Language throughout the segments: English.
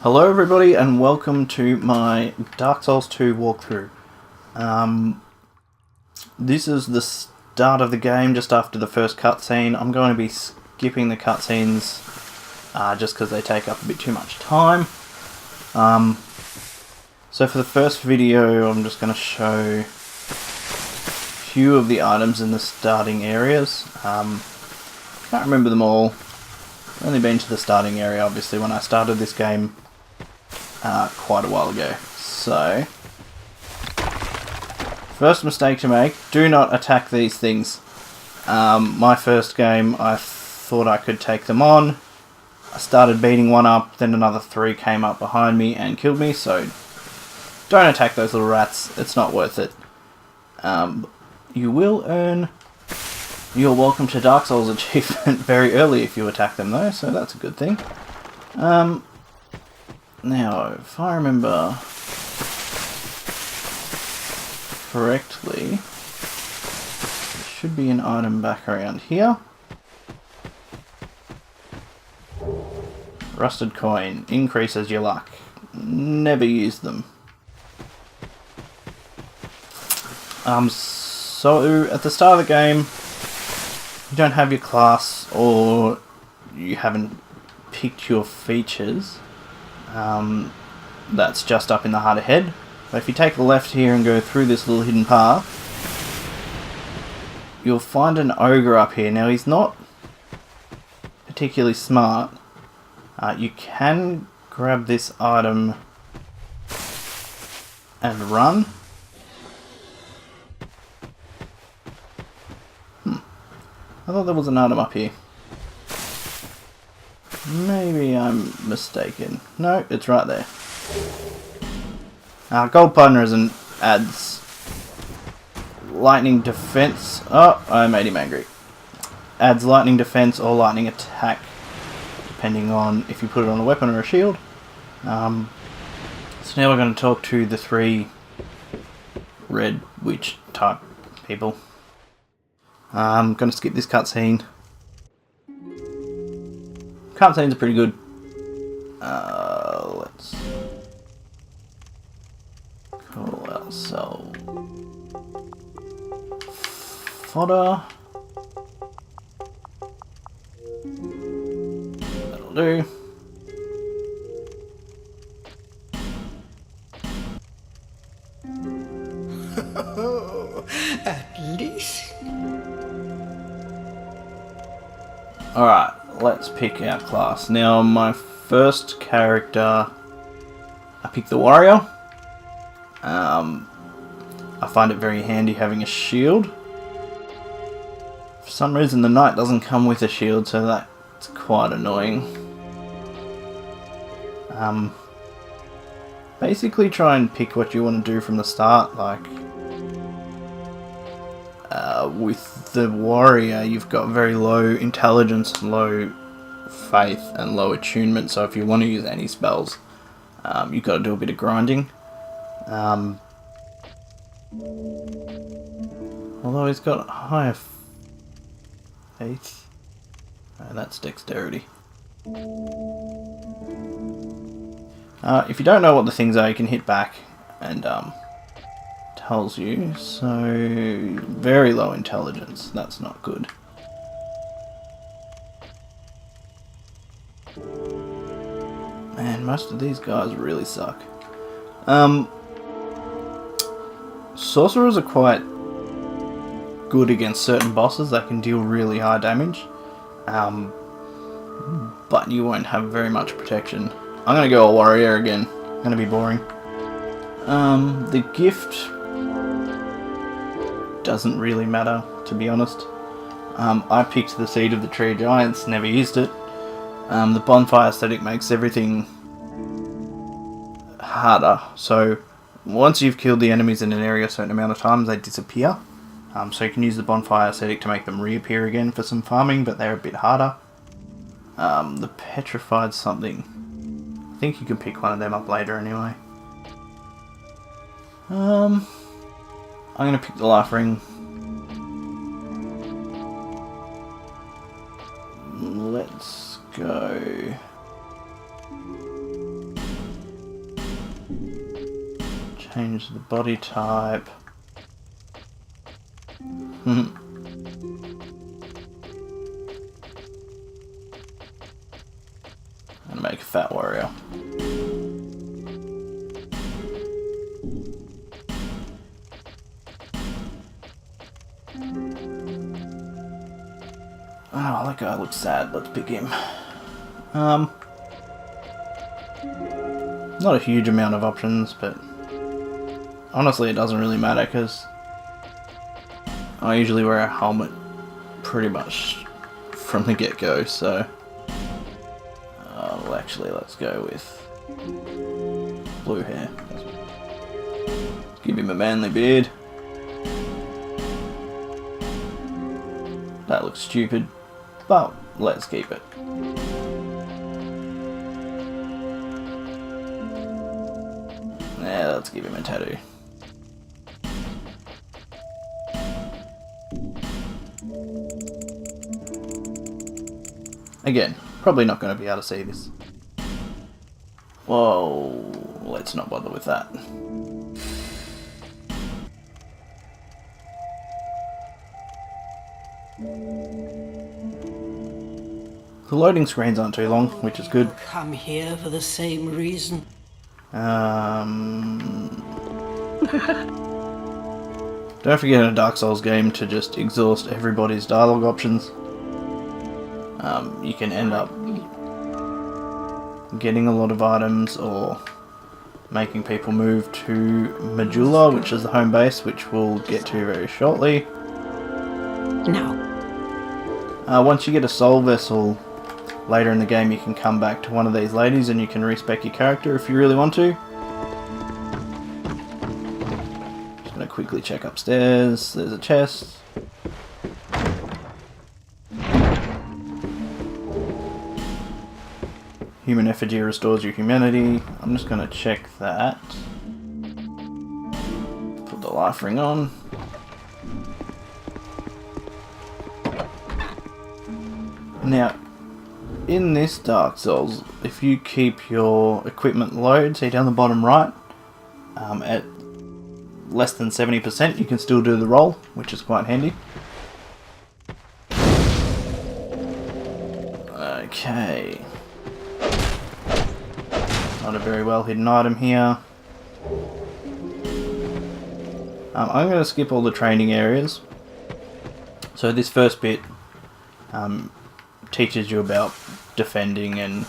Hello everybody and welcome to my Dark Souls 2 walkthrough. This is the start of the game, just after the first cutscene. I'm going to be skipping the cutscenes just because they take up a bit too much time. So for the first video I'm just going to show a few of the items in the starting areas. Can't remember them all. I've only been to the starting area obviously when I started this game quite a while ago. So, first mistake to make, do not attack these things. My first game I thought I could take them on. I started beating one up, then another three came up behind me and killed me, so don't attack those little rats, it's not worth it. You will earn your Welcome to Dark Souls achievement very early if you attack them though, so that's a good thing. Now, if I remember correctly, there should be an item back around here. Rusted coin, increases your luck. Never use them. So at the start of the game, you don't have your class or you haven't picked your features. That's just up in the heart ahead. But if you take a left here and go through this little hidden path, you'll find an ogre up here. Now he's not particularly smart. You can grab this item and run. I thought there was an item up here. Maybe I'm mistaken. No, it's right there. Gold partner adds lightning defense. Oh, I made him angry. Adds lightning defense or lightning attack, depending on if you put it on a weapon or a shield. So now we're going to talk to the three red witch type people. I'm going to skip this cutscene. Cutscenes are pretty good. Let's call ourselves fodder. That'll do. At least. Alright, let's pick our class. Now, my first character, I picked the warrior. I find it very handy having a shield. For some reason, the knight doesn't come with a shield, so that's quite annoying. Basically, try and pick what you want to do from the start. Like, with the warrior, you've got very low intelligence, low faith and low attunement, so if you want to use any spells, you've got to do a bit of grinding. Although he's got higher faith, and that's dexterity. If you don't know what the things are, you can hit back and tells you. So very low intelligence, that's not good. Man, most of these guys really suck. Sorcerers are quite good against certain bosses. They can deal really high damage, but you won't have very much protection. I'm gonna go a warrior again. Gonna be boring. The gift doesn't really matter, to be honest. I picked the Seed of the Tree of Giants, never used it. The bonfire aesthetic makes everything harder, so once you've killed the enemies in an area a certain amount of times, they disappear. So you can use the bonfire aesthetic to make them reappear again for some farming, but they're a bit harder. The petrified something. I think you can pick one of them up later anyway. I'm going to pick the life ring. Let's go Change the body type. And make a fat warrior. Oh, that guy looks sad. Let's pick him. Not a huge amount of options, but honestly it doesn't really matter because I usually wear a helmet pretty much from the get-go, so well, actually let's go with blue hair. Let's give him a manly beard. That looks stupid, but let's keep it. Yeah, let's give him a tattoo. Again, probably not going to be able to see this. Whoa, let's not bother with that. The loading screens aren't too long, which is good. Come here for the same reason. Don't forget in a Dark Souls game to just exhaust everybody's dialogue options. You can end up getting a lot of items or making people move to Majula, which is the home base, which we'll get to very shortly. Now. Once you get a soul vessel later in the game, you can come back to one of these ladies and you can respec your character if you really want to. Just gonna quickly check upstairs. There's a chest. Human effigy restores your humanity. I'm just gonna check that. Put the life ring on. Now, in this Dark Souls, if you keep your equipment load, see down the bottom right, at less than 70%, you can still do the roll, which is quite handy. Okay. Not a very well hidden item here. I'm going to skip all the training areas. So this first bit teaches you about defending and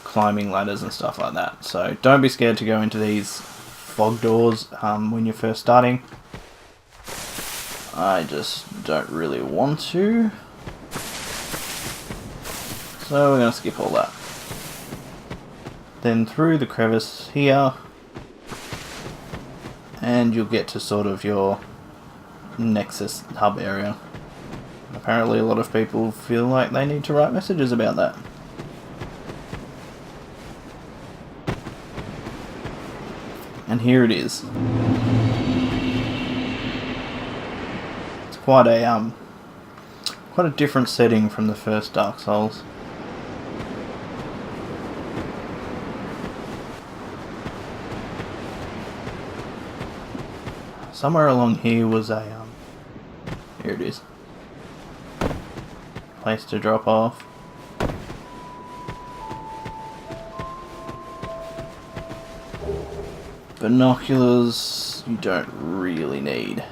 climbing ladders and stuff like that. So don't be scared to go into these fog doors when you're first starting. I just don't really want to. So we're going to skip all that. Then through the crevice here, and you'll get to sort of your Nexus hub area. Apparently a lot of people feel like they need to write messages about that. And here it is. It's quite a different setting from the first Dark Souls. Somewhere along here was a here it is. Place to drop off. Binoculars you don't really need.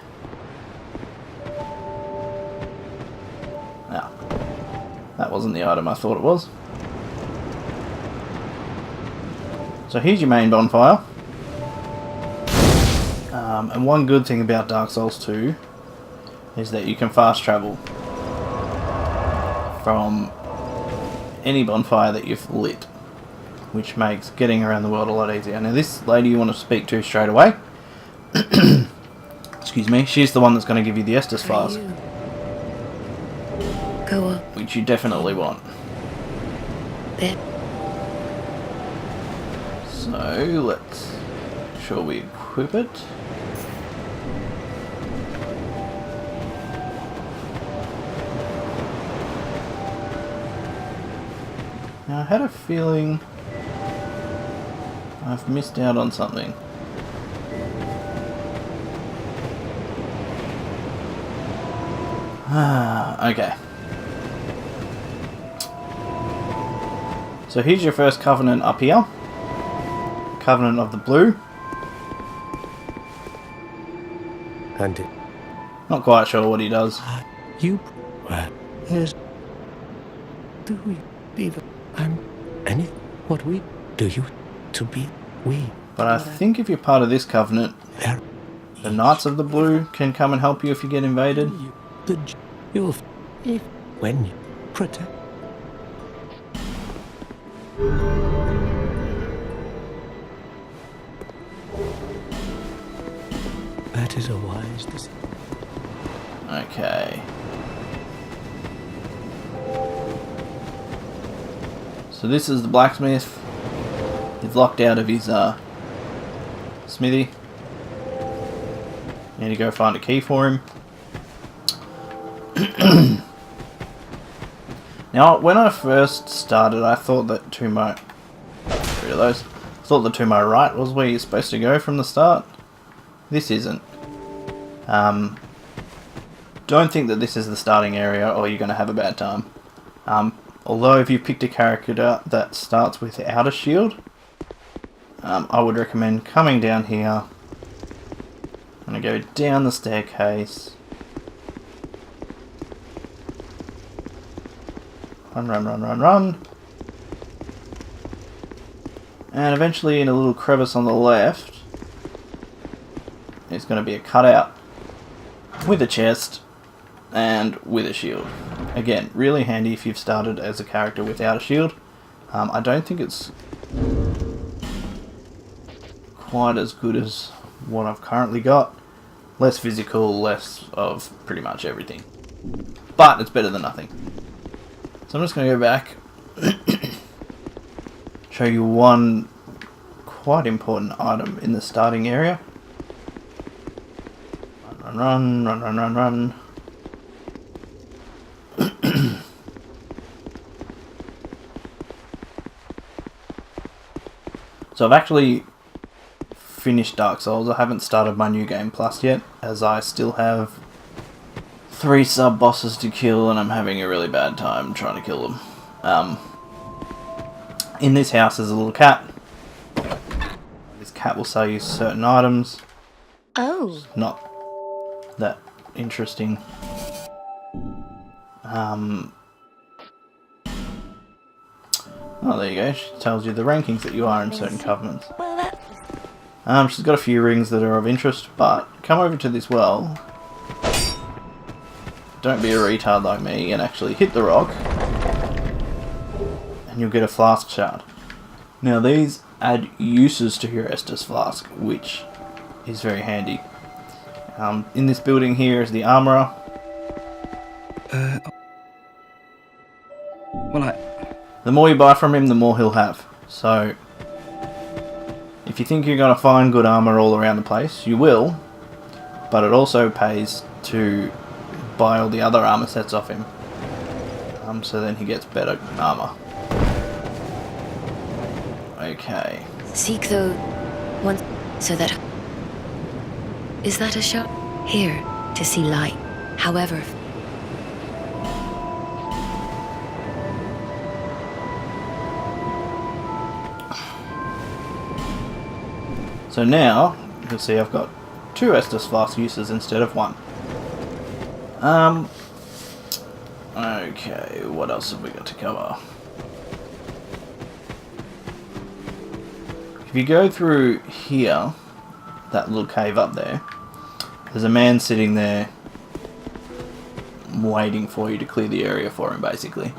Now, that wasn't the item I thought it was. So here's your main bonfire. And one good thing about Dark Souls 2 is that you can fast travel from any bonfire that you've lit, which makes getting around the world a lot easier. Now this lady you want to speak to straight away, excuse me, she's the one that's going to give you the Estus flask, Go up which you definitely want. there. So let's make sure we equip it. Now I had a feeling I've missed out on something. Okay. So here's your first covenant up here. Covenant of the Blue. And it, Not quite sure what he does. you is do we even any what we do you to be we But I think if you're part of this covenant, there the Knights of the Blue can come and help you if you get invaded. you'll if when you protect that is a wise decision. Okay. So this is the blacksmith. He's locked out of his smithy. You need to go find a key for him. Now, when I first started, I thought that to my right was where you're supposed to go from the start. This isn't. Don't think that this is the starting area, or you're going to have a bad time. Although if you picked a character that starts without a shield, I would recommend coming down here. I'm going to go down the staircase. Run, run, run, run, run. And eventually in a little crevice on the left, there's going to be a cutout with a chest and with a shield. Again, really handy if you've started as a character without a shield. I don't think it's quite as good as what I've currently got. Less physical, less of pretty much everything. But it's better than nothing. So I'm just going to go back, show you one quite important item in the starting area. Run, run, run, run, run, run. So I've actually finished Dark Souls. I haven't started my New Game Plus yet, as I still have 3 sub-bosses to kill, and I'm having a really bad time trying to kill them. In this house there's a little cat. This cat will sell you certain items. Oh. Not that interesting. Oh, there you go. She tells you the rankings that you are in certain covenants. Well, that... She's got a few rings that are of interest, but come over to this well. Don't be a retard like me and actually hit the rock, and you'll get a flask shard. Now these add uses to your Estus flask, which is very handy. In this building here is the armourer. The more you buy from him, the more he'll have. So, if you think you're going to find good armour all around the place, you will. But it also pays to buy all the other armour sets off him. So then he gets better armour. Okay. Seek the one so that... Is that a shot? Here, to see light. However... So now, you can see I've got 2 Estus Flask uses instead of 1. Okay, what else have we got to cover? If you go through here, that little cave up there, there's a man sitting there waiting for you to clear the area for him, basically.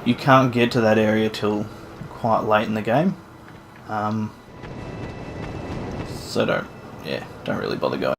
You can't get to that area till quite late in the game, so don't really bother going.